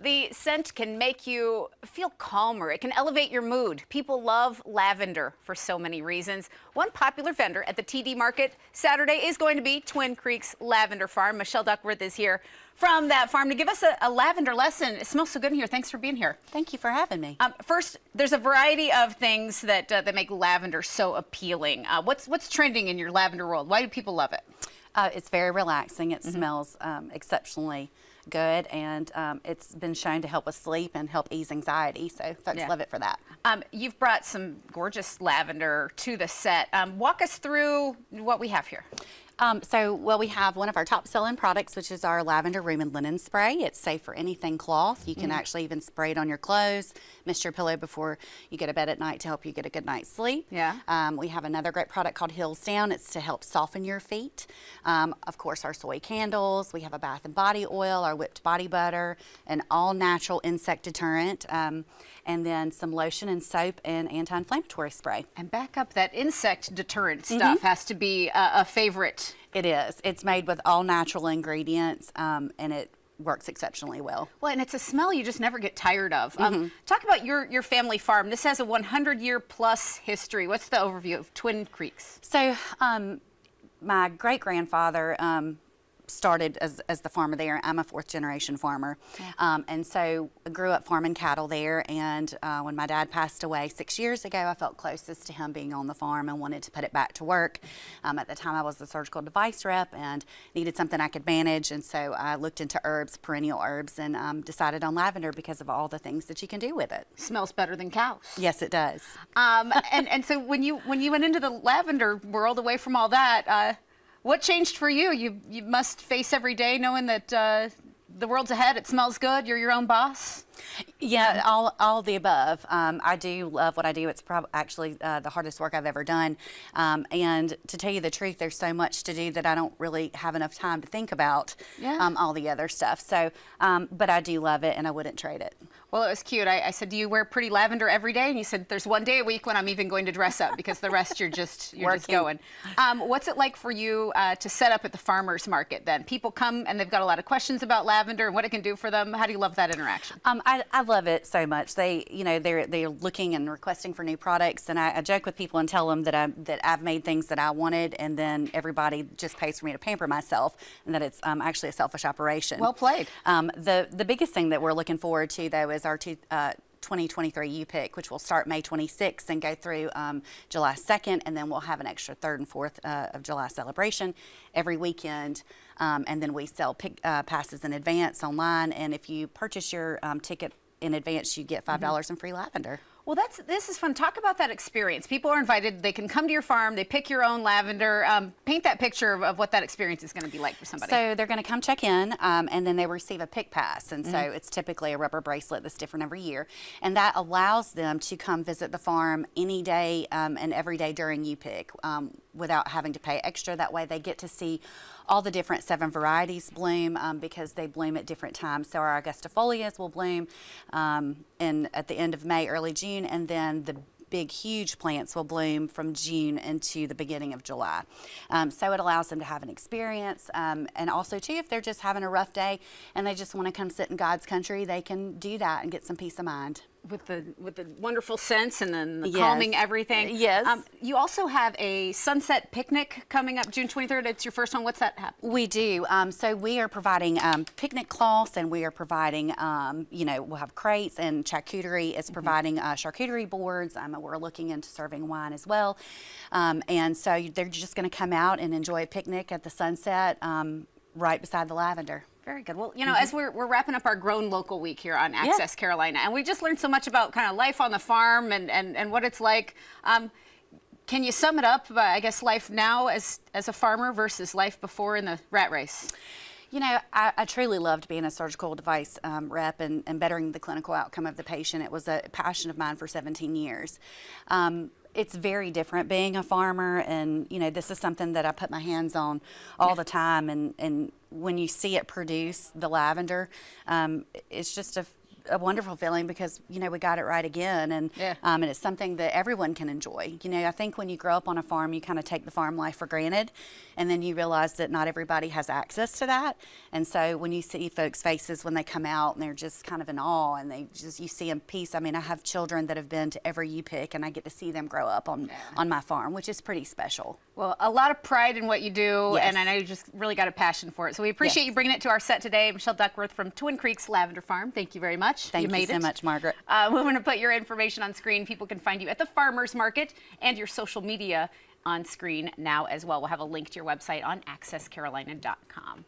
The scent can make you feel calmer. It can elevate your mood. People love lavender for so many reasons. One popular vendor at the TD Market Saturday is going to be Twin Creeks Lavender Farm. Michelle Duckworth is here from that farm to give us a lavender lesson. It smells so good in here. Thanks for being here. Thank you for having me. First, there's a variety of things that make lavender so appealing. What's trending in your lavender world? Why do people love it? It's very relaxing. It smells exceptionally good, and it's been shown to help with sleep and help ease anxiety, so folks love it for that. You've brought some gorgeous lavender to the set. Walk us through what we have here. We have one of our top selling products, which is our lavender room and linen spray. It's safe for anything cloth. You can actually even spray it on your clothes, mist your pillow before you go to bed at night to help you get a good night's sleep. Yeah. We have another great product called Hills Down. It's to help soften your feet. Of course, our soy candles. We have a bath and body oil, our whipped body butter, an all-natural insect deterrent, and then some lotion and soap and anti-inflammatory spray. And back up, that insect deterrent stuff has to be a favorite. It is. It's made with all natural ingredients, and it works exceptionally well. Well, and it's a smell you just never get tired of. Talk about your family farm. This has a 100-year plus history. What's the overview of Twin Creeks? So, my great-grandfather started as the farmer there. I'm a fourth-generation farmer, and so I grew up farming cattle there, and when my dad passed away 6 years ago, I felt closest to him being on the farm and wanted to put it back to work. At the time, I was the surgical device rep and needed something I could manage, and so I looked into herbs, perennial herbs, and decided on lavender because of all the things that you can do with it. Smells better than cows. Yes, it does. And so when you went into the lavender world, away from all that, what changed for you? You must face every day knowing that the world's ahead. It smells good. You're your own boss. Yeah, all the above. I do love what I do. It's actually the hardest work I've ever done. And to tell you the truth, there's so much to do that I don't really have enough time to think about all the other stuff. So, but I do love it, and I wouldn't trade it. Well, it was cute. I said, do you wear pretty lavender every day? And you said, there's one day a week when I'm even going to dress up, because the rest you're just going. What's it like for you to set up at the farmers market then? People come and they've got a lot of questions about lavender and what it can do for them. How do you love that interaction? I love it so much. They're looking and requesting for new products, and I joke with people and tell them that I've made things that I wanted, and then everybody just pays for me to pamper myself, and that it's actually a selfish operation. Well played. The biggest thing that we're looking forward to, though, is our 2023 U-Pick, which will start May 26th and go through July 2nd, and then we'll have an extra 3rd and 4th of July celebration every weekend. And then we sell passes in advance online, and if you purchase your ticket in advance, you get $5 in free lavender. Well, this is fun. Talk about that experience. People are invited. They can come to your farm. They pick your own lavender. Paint that picture of what that experience is going to be like for somebody. So they're going to come check in, and then they receive a pick pass. And so it's typically a rubber bracelet that's different every year. And that allows them to come visit the farm any day and every day during U-Pick without having to pay extra. That way they get to see all the different 7 varieties bloom because they bloom at different times. So our Augustifolias will bloom at the end of May, early June, and then the big, huge plants will bloom from June into the beginning of July. So it allows them to have an experience, and also too, if they're just having a rough day and they just want to come sit in God's country, they can do that and get some peace of mind. With the wonderful scents and then the calming everything. Yes. You also have a sunset picnic coming up June 23rd. It's your first one. What's that happen? We do. So we are providing picnic cloths, and we are providing, we'll have crates, and charcuterie is providing charcuterie boards. We're looking into serving wine as well. And so they're just going to come out and enjoy a picnic at the sunset right beside the lavender. Very good. Well, as we're wrapping up our Grown Local Week here on Access Carolina, and we just learned so much about kind of life on the farm and what it's like. Can you sum it up, I guess, life now as a farmer versus life before in the rat race? I truly loved being a surgical device rep and bettering the clinical outcome of the patient. It was a passion of mine for 17 years. It's very different being a farmer, and this is something that I put my hands on all the time, and when you see it produce the lavender, it's just a wonderful feeling because, you know, we got it right again, and Yeah. and it's something that everyone can enjoy. You know, I think when you grow up on a farm, you kind of take the farm life for granted, and then you realize that not everybody has access to that. And so when you see folks' faces when they come out and they're just kind of in awe, and you see them peace. I mean, I have children that have been to every U-Pick, and I get to see them grow up on my farm, which is pretty special. Well, a lot of pride in what you do, Yes. and I know you just really got a passion for it. So we appreciate Yes. you bringing it to our set today. Michelle Duckworth from Twin Creeks Lavender Farm. Thank you very much. Thank you made so it. much, Margaret. We're going to put your information on screen. People can find you at the farmers market and your social media on screen now as well. We'll have a link to your website on accesscarolina.com.